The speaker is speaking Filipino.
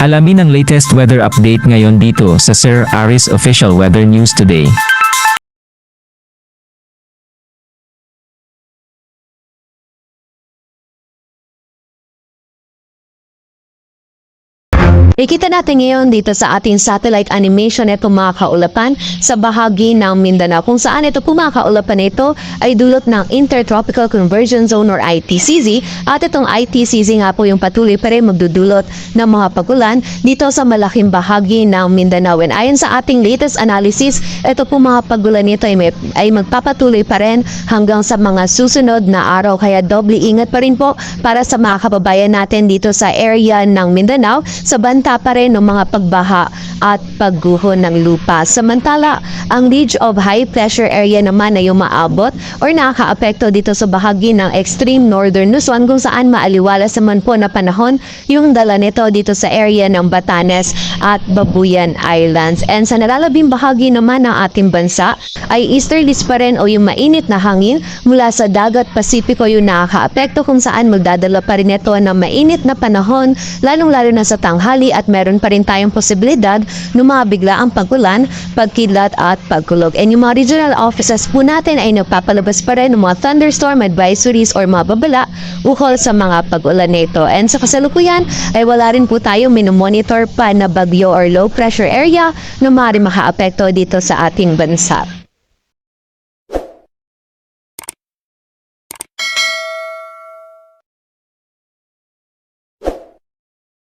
Alamin ang latest weather update ngayon dito sa Sir Aris Official Weather News Today. Ikita natin ngayon dito sa ating satellite animation ito mga kaulapan sa bahagi ng Mindanao kung saan ito pumakaulapan ito ay dulot ng Intertropical Convergence Zone or ITCZ at itong ITCZ nga po yung patuloy pa rin magdudulot ng mga pagulan dito sa malaking bahagi ng Mindanao. And ayon sa ating latest analysis, ito po mga pagulan nito ay magpapatuloy pa rin hanggang sa mga susunod na araw kaya doble ingat pa rin po para sa mga kababayan natin dito sa area ng Mindanao sa banta pa rin ng mga pagbaha at pagguho ng lupa. Samantala, ang ridge of high pressure area naman ay umaabot or nakakaapekto dito sa bahagi ng extreme northern Luzon kung saan maaliwalas naman po na panahon yung dala nito dito sa area ng Batanes at Babuyan Islands. And sa nalalabing bahagi naman ng ating bansa ay easterlies pa rin o yung mainit na hangin mula sa dagat Pasipiko yung nakakaapekto kung saan magdadala pa rin ito ng mainit na panahon lalong-lalo na sa tanghali at meron pa rin tayong posibilidad ng mga biglaang pagulan, pagkidlat at pagkulog. And yung mga regional offices po natin ay nagpapalabas pa rin ng mga thunderstorm advisories or mga babala ukol sa mga pagulan nito. And sa kasalukuyan ay wala rin po tayong minomonitor pa na bagyo or low pressure area na maaaring makaapekto dito sa ating bansa.